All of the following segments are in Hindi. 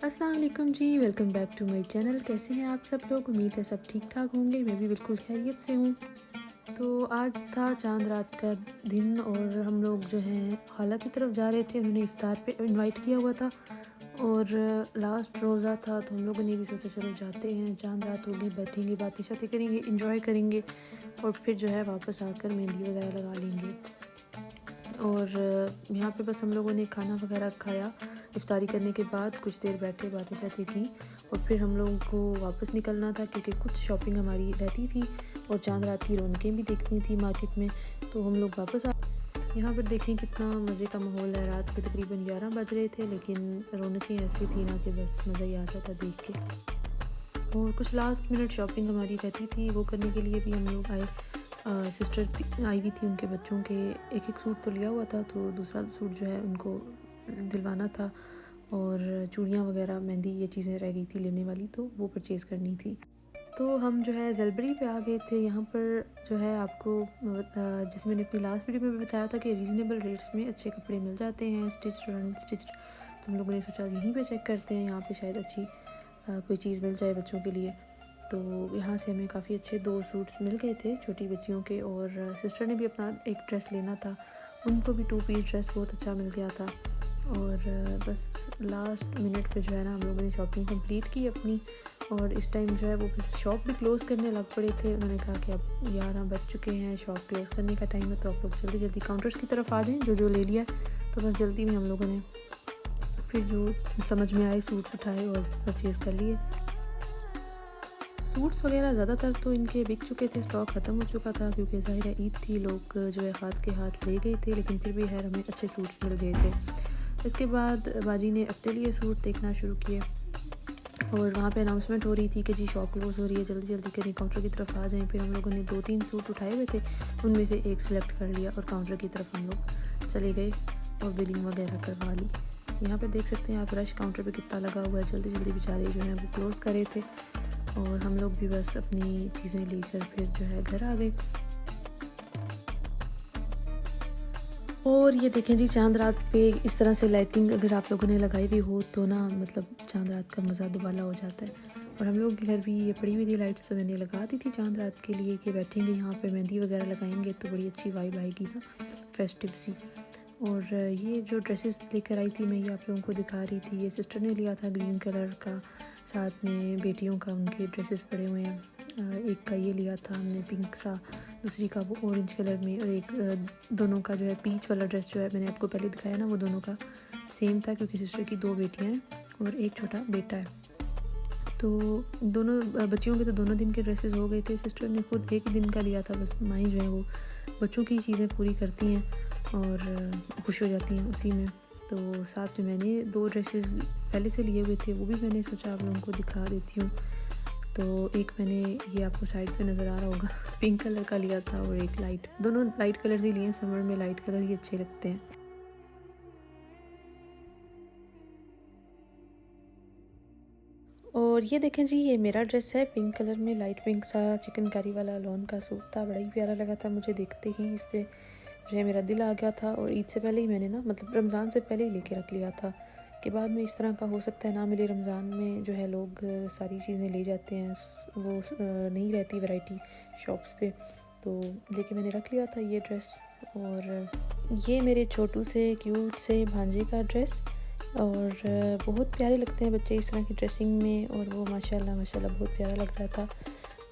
अस्सलाम वालेकुम जी, welcome back to my channel. कैसे हैं आप सब लोग? उम्मीद है सब ठीक ठाक होंगे। मैं भी बिल्कुल खैरियत से हूँ। तो आज था चांद रात का दिन और हम लोग जो हैं खाला की तरफ जा रहे थे। उन्होंने इफ्तार पे इनवाइट किया हुआ था और लास्ट रोज़ा था, तो हम लोगों ने भी सोचा चलो जाते हैं। चांद रात होगी, बैठेंगे, बातें शातें करेंगे, इंजॉय करेंगे और फिर जो है वापस आकर मेहंदी वगैरह लगा लेंगे। और यहाँ पे बस हम लोगों ने खाना वगैरह खाया। इफ्तारी करने के बाद कुछ देर बैठे, बातें शातें की और फिर हम लोगों को वापस निकलना था क्योंकि कुछ शॉपिंग हमारी रहती थी और चांद रात की रौनकें भी देखनी थी मार्केट में। तो हम लोग वापस आ यहाँ पर देखें कितना मज़े का माहौल है। रात के तकरीबन 11 बज रहे थे, लेकिन रौनकें ऐसी थी ना कि बस मज़ा ही आता था देख के। और कुछ लास्ट मिनट शॉपिंग हमारी रहती थी, वो करने के लिए भी हम लोग आए। सिस्टर आई हुई थी, उनके बच्चों के एक सूट तो लिया हुआ था, तो दूसरा सूट जो है उनको दिलवाना था और चूड़ियाँ वगैरह, मेहंदी, ये चीज़ें रह गई थी लेने वाली, तो वो परचेज़ करनी थी। तो हम जो है ज़लबरी पे आ गए थे। यहाँ पर जो है आपको जैसे मैंने अपनी लास्ट वीडियो में भी बताया था कि रीज़नेबल रेट्स में अच्छे कपड़े मिल जाते हैं, स्टिच्ड और अनस्टिच्ड। तो हम लोगों ने सोचा यहीं पे चेक करते हैं, यहाँ पे शायद अच्छी कोई चीज़ मिल जाए बच्चों के लिए। तो यहाँ से हमें काफ़ी अच्छे 2 सूट्स मिल गए थे छोटी बच्चियों के, और सिस्टर ने भी अपना एक ड्रेस लेना था, उनको भी 2 पीस ड्रेस बहुत अच्छा मिल गया था। और बस लास्ट मिनट पे जो है ना हम लोगों ने शॉपिंग कंप्लीट की अपनी। और इस टाइम जो है वो बस शॉप भी क्लोज़ करने लग पड़े थे। उन्होंने कहा कि अब 11 बज चुके हैं, शॉप क्लोज़ करने का टाइम है, तो आप लोग जल्दी जल्दी काउंटर्स की तरफ आ जाएँ, जो ले लिया। तो बस जल्दी में हम लोगों ने फिर जो समझ में आए सूट्स उठाए और परचेज़ कर लिए। सूट्स वगैरह ज़्यादातर तो इनके बिक चुके थे, स्टॉक ख़त्म हो चुका था क्योंकि ज़ाहिर है ईद थी, लोग जो है हाथ के हाथ ले गए थे, लेकिन फिर भी खैर हमें अच्छे सूट्स मिल गए थे। इसके बाद बाजी ने अपने लिए सूट देखना शुरू किए और वहाँ पे अनाउंसमेंट हो रही थी कि जी शॉप क्लोज़ हो रही है, जल्दी जल्दी करें, काउंटर की तरफ आ जाएं। फिर हम लोगों ने 2-3 सूट उठाए हुए थे, उनमें से एक सिलेक्ट कर लिया और काउंटर की तरफ हम लोग चले गए और बिलिंग वगैरह करवा ली। यहाँ पे देख सकते हैं आप रश काउंटर पे कितना लगा हुआ है। जल्दी जल्दी बेचारे जो हैं वो क्लोज़ करे थे और हम लोग भी बस अपनी चीज़ें लेकर फिर जो है घर आ गए। और ये देखें जी, चांद रात पे इस तरह से लाइटिंग अगर आप लोगों ने लगाई भी हो तो ना मतलब चांद रात का मज़ा दुबाला हो जाता है। और हम लोग के घर भी ये पड़ी हुई थी लाइट्स, तो मैंने लगा दी थी चांद रात के लिए कि बैठेंगे यहाँ पे, मेहंदी वगैरह लगाएंगे तो बड़ी अच्छी वाइब आएगी ना, फेस्टिव सी। और ये जो ड्रेसेस लेकर आई थी मैं, ये आप लोगों को दिखा रही थी। ये सिस्टर ने लिया था ग्रीन कलर का, साथ में बेटियों का उनके ड्रेसेस पड़े हुए हैं। एक का ये लिया था हमने पिंक सा, दूसरी का वो ऑरेंज कलर में, और एक दोनों का जो है पीच वाला ड्रेस जो है मैंने आपको पहले दिखाया ना, वो दोनों का सेम था क्योंकि सिस्टर की 2 बेटियां हैं और एक छोटा बेटा है। तो दोनों बच्चियों के तो दोनों दिन के ड्रेसेस हो गए थे। सिस्टर ने खुद एक ही दिन का लिया था। बस माई जो है वो बच्चों की चीज़ें पूरी करती हैं और खुश हो जाती हैं उसी में। तो साथ में मैंने 2 ड्रेसेस पहले से लिए हुए थे, वो भी मैंने सोचा आप लोगों को दिखा देती हूँ। तो एक मैंने, ये आपको साइड पे नज़र आ रहा होगा, पिंक कलर का लिया था और एक लाइट, दोनों लाइट कलर्स ही लिए हैं। समर में लाइट कलर ही अच्छे लगते हैं। और ये देखें जी, ये मेरा ड्रेस है पिंक कलर में, लाइट पिंक सा चिकनकारी वाला लॉन का सूट था, बड़ा ही प्यारा लगा था मुझे। देखते ही इस पर जो है मेरा दिल आ गया था और ईद से पहले ही मैंने ना, मतलब रमज़ान से पहले ही लेके रख लिया था कि बाद में इस तरह का हो सकता है ना मिले। रमज़ान में जो है लोग सारी चीज़ें ले जाते हैं, वो नहीं रहती वैरायटी शॉप्स पे, तो लेके मैंने रख लिया था ये ड्रेस। और ये मेरे छोटू से क्यूट से भांजे का ड्रेस, और बहुत प्यारे लगते हैं बच्चे इस तरह की ड्रेसिंग में, और वो माशाल्लाह माशाल्लाह बहुत प्यारा लग रहा था।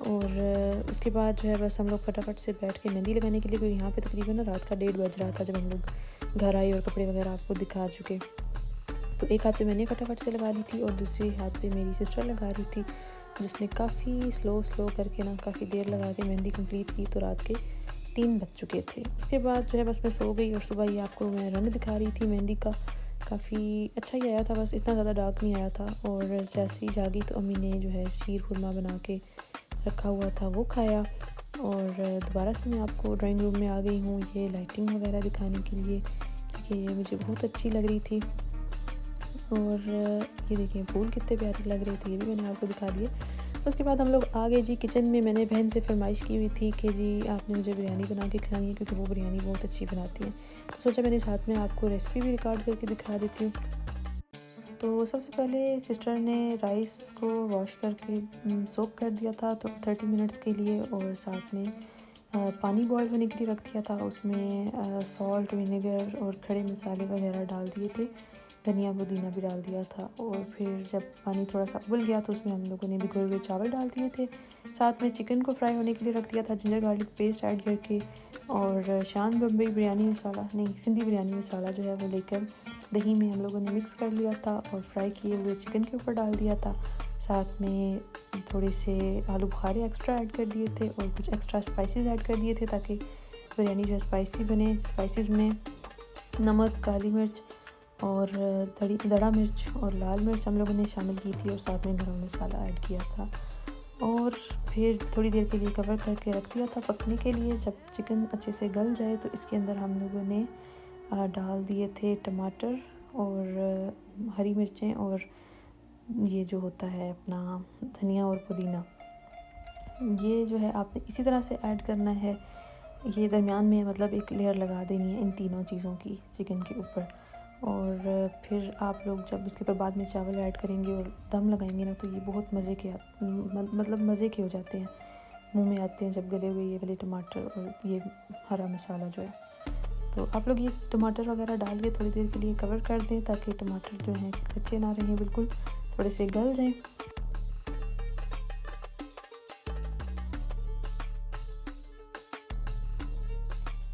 और उसके बाद जो है बस हम लोग फटाफट से बैठ के मेहंदी लगाने के लिए, क्योंकि यहाँ पे तकरीबन ना रात का 1:30 बज रहा था जब हम लोग घर आए और कपड़े वगैरह आपको दिखा चुके। तो एक हाथ पे मैंने फटाफट से लगा ली थी और दूसरी हाथ पे मेरी सिस्टर लगा रही थी, जिसने काफ़ी स्लो करके ना काफ़ी देर लगा के मेहंदी कंप्लीट की। तो रात के 3 बज चुके थे। उसके बाद जो है बस मैं सो गई और सुबह ही आपको मैं रंग दिखा रही थी मेहंदी का। काफ़ी अच्छा ही आया था, बस इतना ज़्यादा डार्क नहीं आया था। और जैसे ही जागी तो अम्मी ने जो है शीर खुरमा बना के रखा हुआ था वो खाया। और दोबारा से मैं आपको ड्राइंग रूम में आ गई हूँ ये लाइटिंग वगैरह दिखाने के लिए, क्योंकि ये मुझे बहुत अच्छी लग रही थी। और ये देखिए फूल कितने प्यारे लग रहे थे, ये भी मैंने आपको दिखा दिए। उसके बाद हम लोग आ गए जी किचन में। मैंने बहन से फरमाइश की हुई थी कि जी आपने मुझे बिरयानी बना के खिलानी है, क्योंकि वो बिरयानी बहुत अच्छी बनाती हैं। तो सोचा मैंने साथ में आपको रेसिपी भी रिकॉर्ड करके दिखा देती हूँ। तो सबसे पहले सिस्टर ने राइस को वॉश करके सोक कर दिया था तो 30 मिनट्स के लिए, और साथ में पानी बॉईल होने के लिए रख दिया था। उसमें सॉल्ट, विनेगर और खड़े मसाले वगैरह डाल दिए थे, धनिया पुदीना भी डाल दिया था। और फिर जब पानी थोड़ा सा उबल गया तो उसमें हम लोगों ने भिगोए हुए चावल डाल दिए थे। साथ में चिकन को फ्राई होने के लिए रख दिया था, जिंजर गार्लिक पेस्ट ऐड करके। और शान बम्बई बिरयानी मसाला नहीं, सिंधी बिरयानी मसाला जो है वो लेकर दही में हम लोगों ने मिक्स कर लिया था और फ्राई किए हुए चिकन के ऊपर डाल दिया था। साथ में थोड़े से आलू बुखारे एक्स्ट्रा ऐड कर दिए थे और कुछ एक्स्ट्रा स्पाइसेस ऐड कर दिए थे ताकि बिरयानी जो स्पाइसी बने। स्पाइसेस में नमक, काली मिर्च और दड़ा मिर्च और लाल मिर्च हम लोगों ने शामिल की थी, और साथ में गरम मसाला ऐड किया था। और फिर थोड़ी देर के लिए कवर करके रख दिया था पकने के लिए। जब चिकन अच्छे से गल जाए तो इसके अंदर हम लोगों ने डाल दिए थे टमाटर और हरी मिर्चें और ये जो होता है अपना धनिया और पुदीना। ये जो है आपने इसी तरह से ऐड करना है। ये दरमियान में मतलब एक लेयर लगा देनी है इन तीनों चीज़ों की चिकन के ऊपर। और फिर आप लोग जब उसके ऊपर बाद में चावल ऐड करेंगे और दम लगाएंगे ना, तो ये बहुत मज़े के मतलब मज़े के हो जाते हैं, मुंह में आते हैं जब गले हुए ये वाले टमाटर और ये हरा मसाला जो है। तो आप लोग ये टमाटर वगैरह डाल के थोड़ी देर के लिए कवर कर दें ताकि टमाटर जो हैं कच्चे ना रहें, बिल्कुल थोड़े से गल जाएं।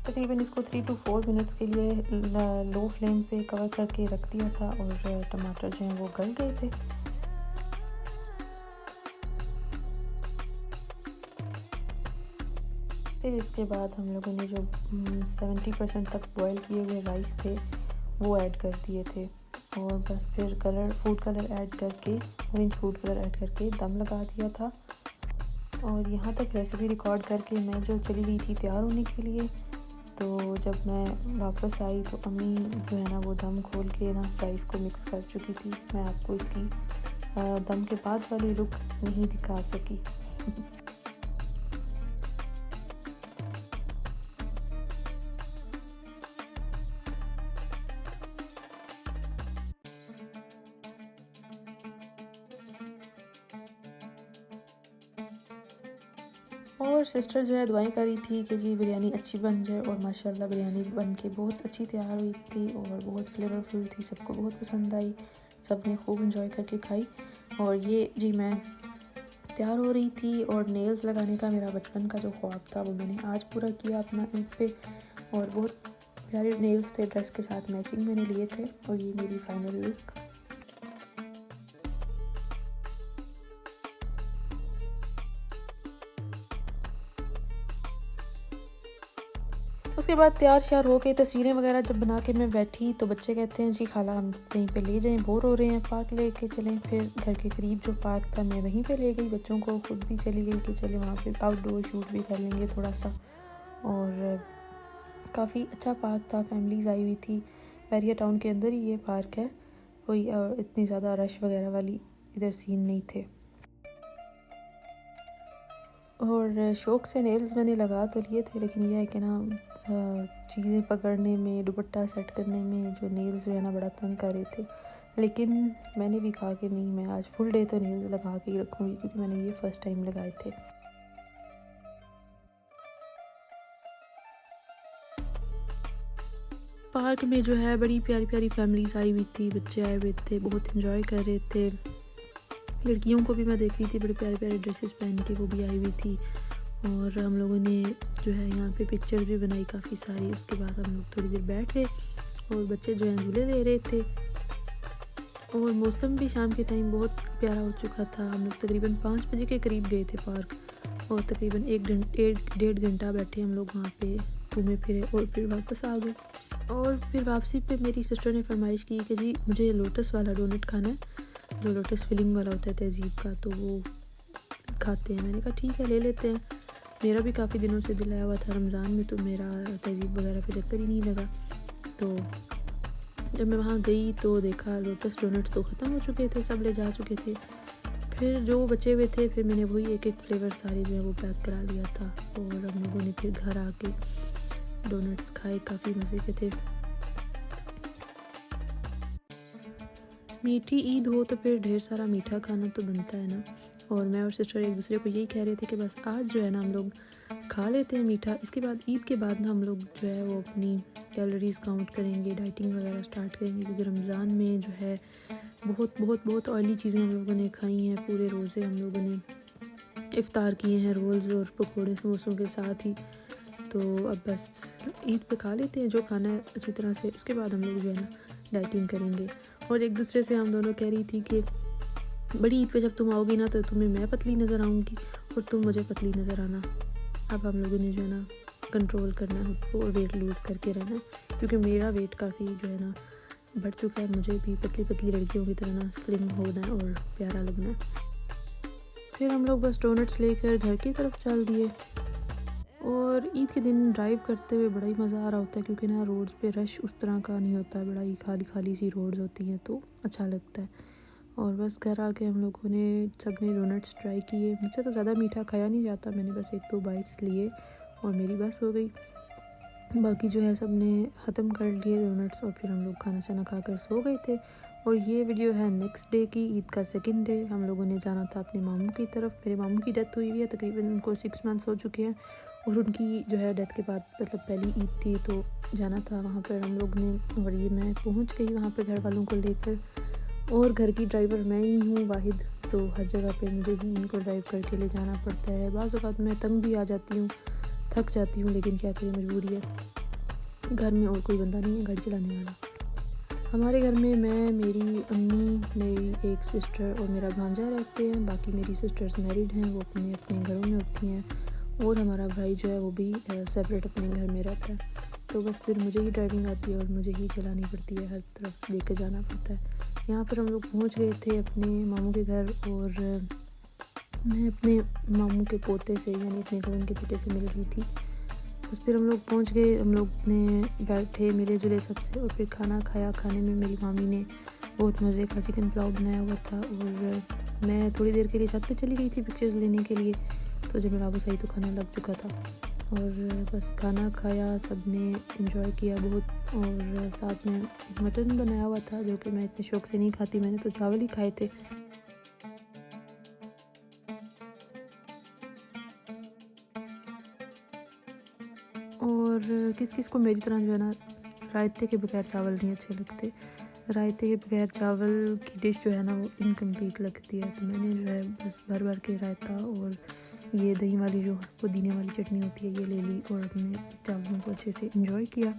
तकरीबन इसको 3 to 4 मिनट्स के लिए लो फ्लेम पे कवर करके रख दिया था और टमाटर जो हैं वो गल गए थे। फिर इसके बाद हम लोगों ने जो 70% तक बॉईल किए हुए राइस थे वो ऐड कर दिए थे, और बस फिर फूड कलर ऐड करके, ऑरेंज फूड कलर ऐड करके दम लगा दिया था। और यहाँ तक रेसिपी रिकॉर्ड करके मैं जो चली गई थी तैयार होने के लिए। तो जब मैं वापस आई तो अम्मी जो है ना वो दम खोल के ना राइस को मिक्स कर चुकी थी। मैं आपको इसकी दम के बाद वाली लुक नहीं दिखा सकी। और सिस्टर जो है दुआएं करी थी कि जी बिरयानी अच्छी बन जाए, और माशाल्लाह बिरयानी बन के बहुत अच्छी तैयार हुई थी और बहुत फ्लेवरफुल थी, सबको बहुत पसंद आई, सब ने खूब इंजॉय करके खाई। और ये जी मैं तैयार हो रही थी और नेल्स लगाने का मेरा बचपन का जो ख्वाब था वो मैंने आज पूरा किया अपना ईद पे, और बहुत प्यारे नेल्स थे, ड्रेस के साथ मैचिंग मैंने लिए थे। और ये मेरी फाइनल लुक। उसके बाद तैयार श्यार हो के तस्वीरें वगैरह जब बना के मैं बैठी तो बच्चे कहते हैं जी खाला हम कहीं पे ले जाएं, बोर हो रहे हैं, पार्क लेके चलें। फिर घर के करीब जो पार्क था मैं वहीं पे ले गई बच्चों को, खुद भी चली गई कि चले वहाँ पे आउटडोर शूट भी कर लेंगे थोड़ा सा। और काफ़ी अच्छा पार्क था, फैमिलीज़ आई हुई थी। बैरिया टाउन के अंदर ही ये पार्क है, कोई इतनी ज़्यादा रश वगैरह वाली इधर सीन नहीं थे। और शौक़ से नेल्स मैंने लगा तो लिए थे, लेकिन यह है कि ना चीज़ें पकड़ने में, दुपट्टा सेट करने में जो नेल्स जो है ना बड़ा तंग कर रहे थे। लेकिन मैंने भी कहा कि नहीं, मैं आज फुल डे तो नेल्स लगा के ही रखूँगी, क्योंकि मैंने ये फ़र्स्ट टाइम लगाए थे। पार्क में जो है बड़ी प्यारी प्यारी फैमिलीज़ आई हुई थी, बच्चे आए हुए थे, बहुत इंजॉय कर रहे थे। लड़कियों को भी मैं देख रही थी, बड़े प्यारे प्यारे ड्रेसेस पहन के वो भी आई हुई थी। और हम लोगों ने जो है यहाँ पे पिक्चर भी बनाई काफ़ी सारी। उसके बाद हम लोग थोड़ी देर बैठ गए और बच्चे जो हैं झूले ले रहे थे। और मौसम भी शाम के टाइम बहुत प्यारा हो चुका था। हम लोग तकरीबन 5 बजे के करीब गए थे पार्क, और तकरीबन 1-1.5 घंटा बैठे हम लोग वहाँ पे, घूमे फिरे और फिर वापस आ गए। और फिर वापसी पे मेरी सिस्टर ने फरमाइश की कि जी मुझे लोटस वाला डोनट खाना है, जो लोटस फिलिंग वाला होता है तहज़ीब का, तो वो खाते हैं। मैंने कहा ठीक है ले लेते हैं। मेरा भी काफ़ी दिनों से दिल आया हुआ था रमज़ान में, तो मेरा तहज़ीब वगैरह पे चक्कर ही नहीं लगा। तो जब मैं वहाँ गई तो देखा लोटस डोनट्स तो ख़त्म हो चुके थे, सब ले जा चुके थे। फिर जो बचे हुए थे फिर मैंने वही एक एक फ्लेवर सारे जो है वो पैक करा लिया था, और हम लोगों ने फिर घर आके डोनट्स खाए, काफ़ी मज़े के थे। मीठी ईद हो तो फिर ढेर सारा मीठा खाना तो बनता है ना। और मैं और सिस्टर एक दूसरे को यही कह रहे थे कि बस आज जो है ना हम लोग खा लेते हैं मीठा, इसके बाद ईद के बाद ना हम लोग जो है वो अपनी कैलोरीज़ काउंट करेंगे, डाइटिंग वगैरह स्टार्ट करेंगे, क्योंकि रमज़ान में जो है बहुत बहुत बहुत ऑयली चीज़ें हम लोगों ने खाई हैं। पूरे रोज़े हम लोगों ने इफ़्तार किए हैं रोल्स और पकौड़े समोसों के साथ ही। तो अब बस ईद पे खा लेते हैं जो खाना है अच्छी तरह से, उसके बाद हम लोग जो है ना डाइटिंग करेंगे। और एक दूसरे से हम दोनों कह रही थी कि बड़ी ईद पे जब तुम आओगी ना तो तुम्हें मैं पतली नज़र आऊँगी और तुम मुझे पतली नज़र आना। अब हम लोगों ने जो है ना कंट्रोल करना है खुद को और वेट लूज़ करके रहना है, क्योंकि मेरा वेट काफ़ी जो है ना बढ़ चुका है। मुझे भी पतली पतली लड़कियों की तरह ना स्लिम होना है और प्यारा लगना है। फिर हम लोग बस डोनट्स लेकर घर की तरफ चल दिए। और ईद के दिन ड्राइव करते हुए बड़ा ही मज़ा आ रहा होता है, क्योंकि ना रोड्स पे रश उस तरह का नहीं होता, बड़ा ही खाली खाली सी रोड्स होती हैं तो अच्छा लगता है। और बस घर आके हम लोगों ने सब ने डोनट्स ट्राई किए। मुझसे तो ज़्यादा मीठा खाया नहीं जाता, मैंने बस 1-2 बाइट्स लिए और मेरी बस हो गई। बाकी जो है सब ने ख़त्म कर लिए डोनट्स और फिर हम लोग खाना शाना खाकर सो गए थे। और ये वीडियो है नेक्स्ट डे की, ईद का सेकंड डे। हम लोगों ने जाना था अपने मामू की तरफ। मेरे मामू की डेथ हुई हुई है, तकरीबन उनको 6 मंथ्स हो चुके हैं और उनकी जो है डेथ के बाद मतलब पहली ईद थी तो जाना था वहाँ पर हम लोग ने। और ये मैं पहुँच गई वहाँ पर घर वालों को लेकर। और घर की ड्राइवर मैं ही हूँ वाहिद, तो हर जगह पे मुझे ही इनको ड्राइव करके ले जाना पड़ता है। बाज़ औक़ात मैं तंग भी आ जाती हूँ, थक जाती हूँ, लेकिन क्या करें, मजबूरी है। घर में और कोई बंदा नहीं है गाड़ी चलाने वाला। हमारे घर में मैं, मेरी अम्मी, मेरी एक सिस्टर और मेरा भांजा रहते हैं। बाकी मेरी सिस्टर्स मैरिड हैं, वो अपने अपने घरों में होती हैं। और हमारा भाई जो है वो भी सेपरेट अपने घर में रहता है। तो बस फिर मुझे ही ड्राइविंग आती है और मुझे ही चलानी पड़ती है, हर तरफ लेकर जाना पड़ता है। यहाँ पर हम लोग पहुँच गए थे अपने मामू के घर और मैं अपने मामू के पोते से यानी अपने कज़न के बेटे से मिल रही थी। बस फिर हम लोग पहुँच गए, हम लोग ने बैठे मिले जुले सबसे और फिर खाना खाया। खाने में मेरी मामी ने बहुत मज़े का चिकन पुलाव बनाया हुआ था और मैं थोड़ी देर के लिए छत पे चली गई थी पिक्चर्स लेने के लिए। तो जब मैं वापस आई तो खाना लग चुका था और बस खाना खाया, सब ने एंजॉय किया बहुत। और साथ में मटन बनाया हुआ था जो कि मैं इतने शौक़ से नहीं खाती, मैंने तो चावल ही खाए थे। और किस किस को मेरी तरह जो है ना रायते के बगैर चावल नहीं अच्छे लगते। रायते के बगैर चावल की डिश जो है ना वो इनकम्प्लीट लगती है। तो मैंने जो है बस भर भर के रायता और ये दही वाली जो पुदीने वाली चटनी होती है ये ले ली और अपने चावलों को अच्छे से एंजॉय किया।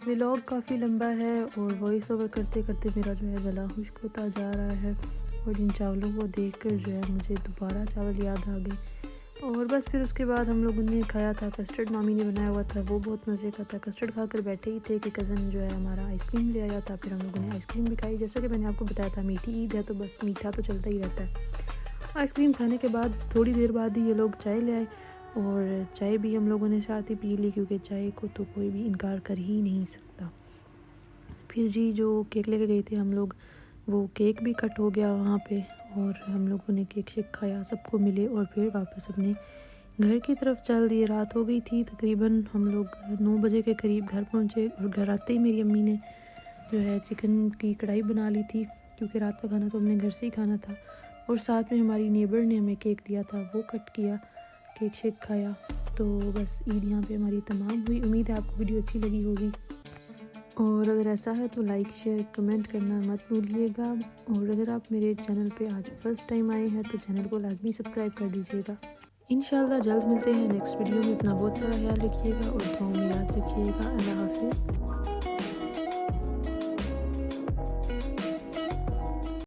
व्लॉग काफ़ी लंबा है और वॉइस ओवर करते करते मेरा जो है गला खुश्क होता जा रहा है। और इन चावलों को देखकर जो है मुझे दोबारा चावल याद आ गए। और बस फिर उसके बाद हम लोगों ने खाया था कस्टर्ड, मामी ने बनाया हुआ था, वो बहुत मज़े का था। कस्टर्ड खाकर बैठे ही थे कि कज़न जो है हमारा आइसक्रीम ले आया था। फिर हम लोगों ने आइसक्रीम भी खाई। जैसा कि मैंने आपको बताया था मीठी ईद है तो बस मीठा तो चलता ही रहता है। आइसक्रीम खाने के बाद थोड़ी देर बाद ही ये लोग चाय ले आए और चाय भी हम लोगों ने साथ ही पी ली, क्योंकि चाय को तो कोई भी इनकार कर ही नहीं सकता। फिर जी जो केक लेके गए थे हम लोग, वो केक भी कट हो गया वहाँ पे और हम लोगों ने केक शेक खाया, सबको मिले और फिर वापस अपने घर की तरफ चल दिए। रात हो गई थी, तकरीबन हम लोग 9 बजे के करीब घर पहुँचे। और घर आते ही मेरी अम्मी ने जो है चिकन की कढ़ाई बना ली थी, क्योंकि रात का खाना तो हमने घर से ही खाना था। और साथ में हमारी नेबर ने हमें केक दिया था, वो कट किया, केक शेक खाया। तो बस ईद यहाँ पे हमारी तमाम हुई। उम्मीद है आपको वीडियो अच्छी लगी होगी और अगर ऐसा है तो लाइक शेयर कमेंट करना मत भूलिएगा। और अगर आप मेरे चैनल पे आज फर्स्ट टाइम आए हैं तो चैनल को लाजमी सब्सक्राइब कर दीजिएगा। इंशाल्लाह जल्द मिलते हैं नेक्स्ट वीडियो में। अपना बहुत सारा ख्याल रखिएगा और दुआओं में याद रखिएगा। अल्लाह हाफिज़।